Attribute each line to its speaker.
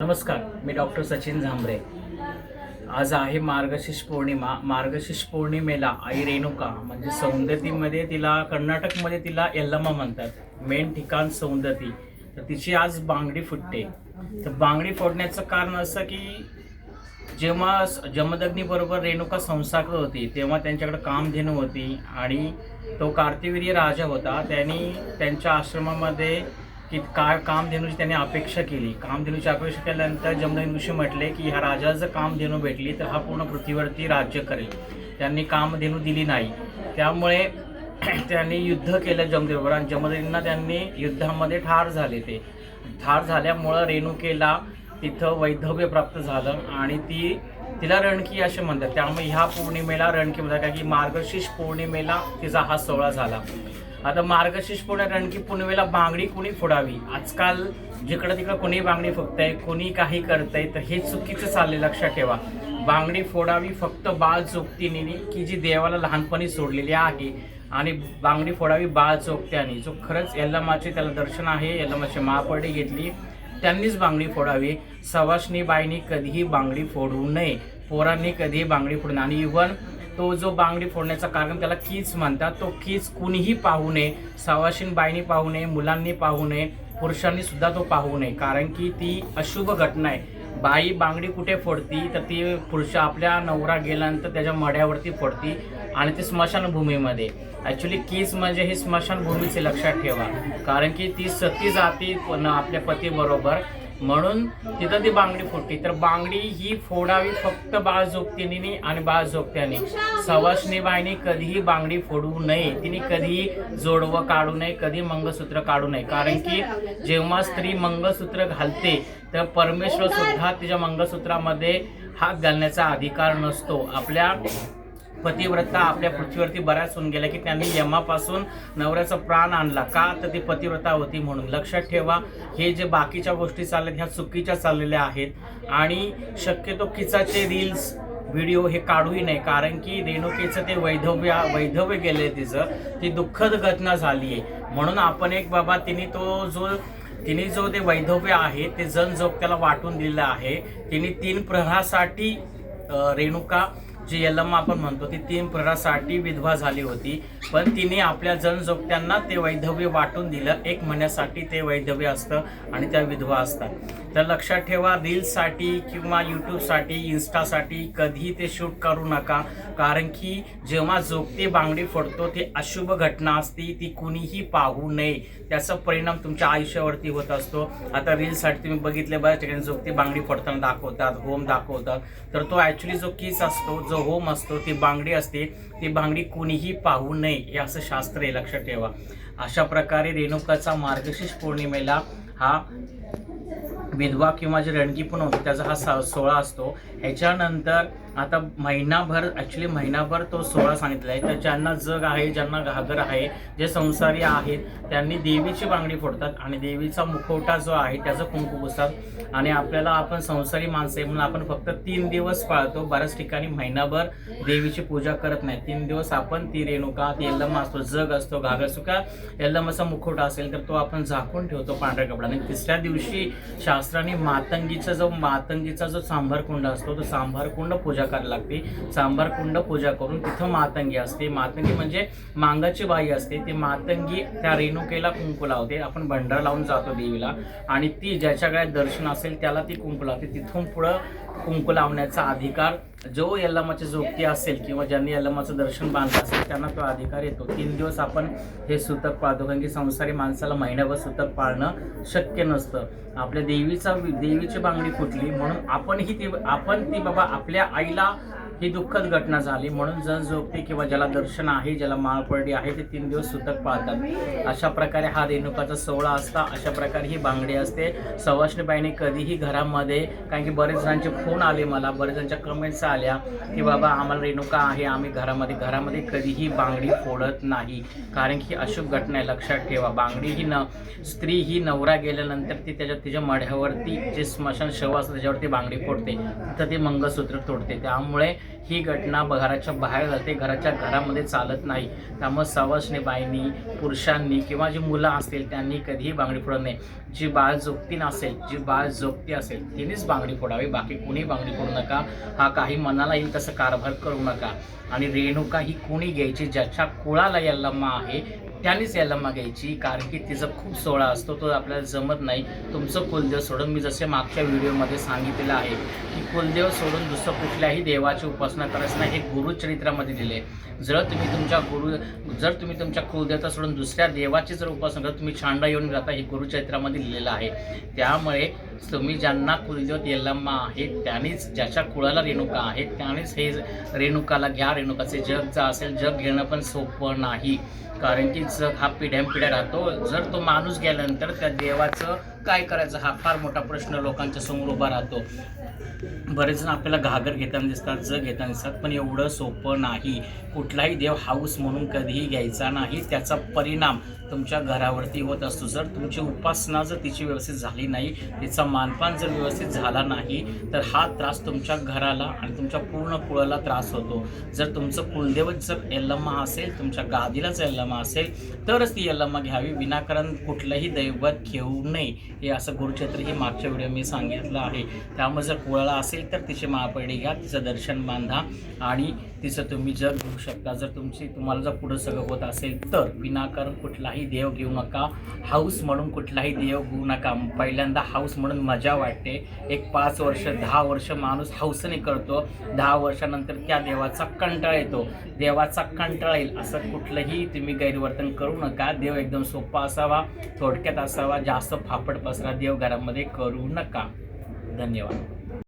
Speaker 1: नमस्कार, मी डॉक्टर सचिन झांबरे. आज आहे मार्गशीर्ष पौर्णिमा. मार्गशीर्ष पौर्णिमेला आई रेणुका म्हणजे सौंदतीमध्ये तिला कर्नाटकमध्ये तिला यल्लम्मा म्हणतात. मेन ठिकाण सौंदती. तर तिची आज बांगडी फुटते. तर बांगडी फोडण्याचं कारण असं की जेव्हा जमदग्नीबरोबर रेणुका संसार करत होती तेव्हा त्यांच्याकडे कामधेनू होती आणि तो कार्तिवीर्य राजा होता. त्यांनी त्यांच्या आश्रमामध्ये की काय कामधेनूची त्यांनी अपेक्षा केली. कामधेनूची अपेक्षा केल्यानंतर जमदग्नी ऋषी म्हटले की ह्या राजाला जर कामधेनू भेटली तर हा पूर्ण पृथ्वीवरती राज्य करेल. त्यांनी कामधेनू दिली नाही. त्यामुळे त्यांनी युद्ध केलं जमदग्नीबरोबर आणि जमदग्नींना त्यांनी युद्धामध्ये ठार झाले. ते ठार झाल्यामुळं रेणुकेला तिथं वैधव्य प्राप्त झालं आणि तिला रणकी असे म्हणतात. त्यामुळे ह्या पौर्णिमेला रणकी म्हणतात, कारण की मार्गशीर्ष पौर्णिमेला तिचा हा सोहळा झाला. आता मार्गशीर्ष रणकी पौर्णिमेला बांगडी कोणी फोडावी? आजकाल जिकडं तिकडं कोणी बांगडी फुकतंय, कोणी काही करतंय, तर हे चुकीचं चाललंय. लक्षात ठेवा, बांगडी फोडावी फक्त बाळ जोगतीने की जी देवाला लहानपणी सोडलेली आहे, आणि बांगडी फोडावी बाळ जोगत्याने जो खरंच यल्लम्माचे त्याला दर्शन आहे, यल्लम्माची महापरडी घेतली त्यांनीच बांगडी फोडावी. सवाष्णी बाईंनी कधीही बांगडी फोडू नये, पोरांनी कधीही बांगडी फोडू नये. आणि इव्हन तो जो बांगडी फोडण्याचा कारण त्याला कीच म्हणतात, तो कीच कुणीही पाहू नये. सवाशीन बाईंनी पाहू नये, मुलांनी पाहू नये, पुरुषांनी सुद्धा तो पाहू नये, कारण की ती अशुभ घटना आहे. बाई बांगडी कुठे फोडती तर ती पुरुष आपल्या नवरा गेल्यानंतर त्याच्या मड्यावरती फोडती आणि ती स्मशानभूमीमध्ये. ॲक्च्युली कीच म्हणजे ही स्मशानभूमीचे लक्षात ठेवा, कारण की ती सती जाती आपल्या पतीबरोबर, म्हणून तिथं ती बांगडी फुटते. तर बांगडी ही फोडावी फक्त बाळ जोगतीने आणि बाळ जोगत्याने. सवाष्णी बाईने कधीही बांगडी फोडू नये, तिने कधीही जोडवं काढू नये, कधी मंगळसूत्र काढू नये, कारण की जेव्हा स्त्री मंगळसूत्र घालते तर परमेश्वर सुद्धा तिच्या मंगळसूत्रामध्ये हात घालण्याचा अधिकार नसतो. आपल्या पतिव्रता आपल्या पृथ्वीवरती बऱ्याच होऊन गेल्या की त्यांनी यमापासून नवऱ्याचा प्राण आणला. का? तर ती पतिव्रता होती म्हणून. लक्षात ठेवा, हे जे बाकीच्या गोष्टी चालल्या ह्या चुकीच्या चाललेल्या आहेत. आणि शक्यतो किचाचे रील्स व्हिडिओ हे काढूही नाही, कारण की रेणुकेचं ते वैधव्य गेले, ती दुःखद घटना झाली आहे. म्हणून आपण एक बाबा तिने जो ते वैधव्य आहे ते जनजोगत्याला वाटून दिलेलं आहे. तिने 3 प्रहरासाठी रेणुका जी यल्लम्मा आपण म्हणतो ती 3 प्रहरासाठी विधवा झाली होती, पण तिने आपल्या जनजोगत्यांना ते वैधव्य वाटून दिलं. 1 महिन्यासाठी ते वैधव्य असतं आणि त्या विधवा असतात. तर लक्षात ठेवा, रील्ससाठी किंवा यूट्यूबसाठी, इन्स्टासाठी कधीही ते शूट करू नका, कारण की जेव्हा जोगती बांगडी फोडतो ती अशुभ घटना असते, ती कुणीही पाहू नये. त्याचा परिणाम तुमच्या आयुष्यावरती होत असतो. आता रील्ससाठी तुम्ही बघितले बऱ्याच ठिकाणी जोगती बांगडी फोडताना दाखवतात, होम दाखवतात, तर तो ॲक्च्युली जो कीच असतो, जो होम असतो, ती बांगडी असते, ती बांगडी कुणीही पाहू नये, हे असं शास्त्र आहे. लक्षात ठेवा. अशा प्रकारे रेणुकाचा मार्गशीर्ष पौर्णिमेला हा विधवा किंवा जे रणकी पण होतो त्याचा हा सोहळा असतो. ह्याच्यानंतर आता महिनाभर तो सोहळा सांगितला आहे. तर ज्यांना जग आहे, ज्यांना घागर आहे, जे संसारी आहेत, त्यांनी देवीची बांगडी फोडतात आणि देवीचा मुखवटा जो आहे त्याचं कुंकू पुसतात. आणि आपण संसारी माणसं आहे म्हणून आपण फक्त 3 दिवस पाळतो. बऱ्याच ठिकाणी महिनाभर देवीची पूजा करत नाही. 3 दिवस आपण ती रेणुका, ती यल्लम्मा असतो, जग असतो, घागर असतो, का यल्लम्माचा मुखवटा असेल तर तो आपण झाकून ठेवतो पांढऱ्या कपड्याने. 3ऱ्या दिवशी शास्त्राने मातंगीचा जो सांभारकुंड असतो तो सांभारकुंड पूजा करायला लागते. सांभारकुंड पूजा करून तिथं मातंगी असते. मातंगी म्हणजे मांगाची बाई असते. ती मातंगी त्या रेणुकेला कुंकू लावते. आपण भंडारा लावून जातो देवीला आणि ती ज्याच्या गळ्यात दर्शन असेल त्याला ती कुंकू लावते. तिथून पुढं कुंकू लावण्याचा अधिकार जो यल्लम्माची जोगती असेल किंवा ज्यांनी यल्लम्माचं दर्शन बांधलं असेल त्यांना तो अधिकार येतो. 3 दिवस आपण हे सुतक पाळतो, कारण की संसारी माणसाला महिनाभर सुतक पाळणं शक्य नसतं. आपल्या देवीची बांगडी फुटली म्हणून आपण ती बाबा आपल्या आईला ही दुःखद घटना झाली म्हणून जनजोगती किंवा ज्याला दर्शन आहे, ज्याला माळपरडी आहे, ते 3 दिवस सुतक पाळतात. अशा प्रकारे हा रेणुकाचा सोहळा असता. अशा प्रकारे ही बांगडी असते. सवाष्णीबाईने कधीही घरामध्ये, कारण की बरेच जणांचे फोन आले मला, बरेच जणांच्या कमेंट्स आल्या की बाबा आम्हाला रेणुका आहे, आम्ही घरामध्ये कधीही बांगडी फोडत नाही, कारण की अशुभ घटना आहे. लक्षात ठेवा, बांगडी ही स्त्री ही नवरा गेल्यानंतर ती तिच्या मढ्यावरती जे स्मशान शव असतं त्याच्यावरती बांगडी फोडते, तिथं ती मंगळसूत्र तोडते. त्यामुळे ही घटना घराच्या बाहेर जाते, घराच्या घरामध्ये चालत नाही. त्यामुळे सवाष्णी बाईंनी, पुरुषांनी किंवा जी मुलं असतील त्यांनी कधीही बांगडी फोडू नये. जी बाळजोगती नसेल, जी बाळजोगती असेल तिनेच बांगडी फोडावी, बाकी कुणी बांगडी फोडू नका. हा काही मनाला येईल तसं कारभार करू नका. आणि रेणुका ही कोणी घ्यायची, ज्याच्या कुळाला यल्लम्मा आहे त्यानेच यल्लम्मा घ्यायची, कारण की तिचा खूप सोहळा असतो, तो आपल्याला जमत नाही. तुमचं कुलदेव सोडून, मी जसे मागच्या व्हिडिओमध्ये सांगितलेलं आहे की कुलदेव सोडून दुसरं कुठल्याही देवाची उपासना करायचं नाही, हे गुरुचरित्रामध्ये दिले. जर तुम्ही तुमच्या कुलदेवता सोडून दुसऱ्या देवाची जर उपासना करता, तुम्ही छांडा येऊन जाता, हे गुरुचरित्रामध्ये लिहिलेलं आहे. त्यामुळे तुम्ही ज्यांना कुलदेवत यल्लम्मा आहे त्यानेच, ज्याच्या कुळाला रेणुका आहे त्यानेच हे रेणुकाला घ्या. रेणुकाचे जग जे असेल, जग घेणं पण सोपं नाही, कारण की जग हा पिढ्यानपिढ्या राहतो. जर तो माणूस गेल्यानंतर त्या देवाचं काय करायचं हा फार मोठा प्रश्न लोकांच्या समोर उभा राहतो. बरेच जण आपल्याला घागर घेताना दिसतात, जग घेताना दिसतात, पण एवढं सोपं नाही. कुठलाही देव हाऊस म्हणून कधीही घ्यायचा नाही, त्याचा परिणाम तुमच्या घरावरती होत असतो. जर तुमची उपासना जर तिची व्यवस्थित झाली नाही, तिचा मानपान जर व्यवस्थित झाला नाही, तर हा त्रास तुमच्या घराला आणि तुमच्या पूर्ण कुळाला त्रास होतो. जर तुमचं कुलदेवत जर यल्लम्मा असेल, तुमच्या गादीलाच यल्लम्मा असेल, तरच ती यल्लम्मा घ्यावी, विनाकारण कुठलंही दैवत घेऊ नये. हे असं गुरुचरित्र ही मागच्या व्हिडिओ मी सांगितलं आहे. त्यामुळे जर कुळाला असेल तर तिची महापैडी घ्या, तिचं दर्शन बांधा आणि तिचं तुम्ही जग घेऊ शकता. जर तुम्हाला जर पुढं सगळं होत असेल तर विनाकारण कुठलाही देव घेऊ नका, हाऊस म्हणून कुठलाही देव घेऊ नका. पहिल्यांदा हाऊस म्हणून मजा वाटते, एक 5 वर्ष 10 वर्ष माणूस हाऊसने करतो, 10 वर्षानंतर त्या देवाचा कंटाळा येतो. देवाचा कंटाळा येईल असं कुठलंही तुम्ही गैरवर्तन करू नका. देव एकदम सोपा असावा, थोडक्यात असावा, जास्त फापड पसरा देव घरामध्ये करू नका. धन्यवाद.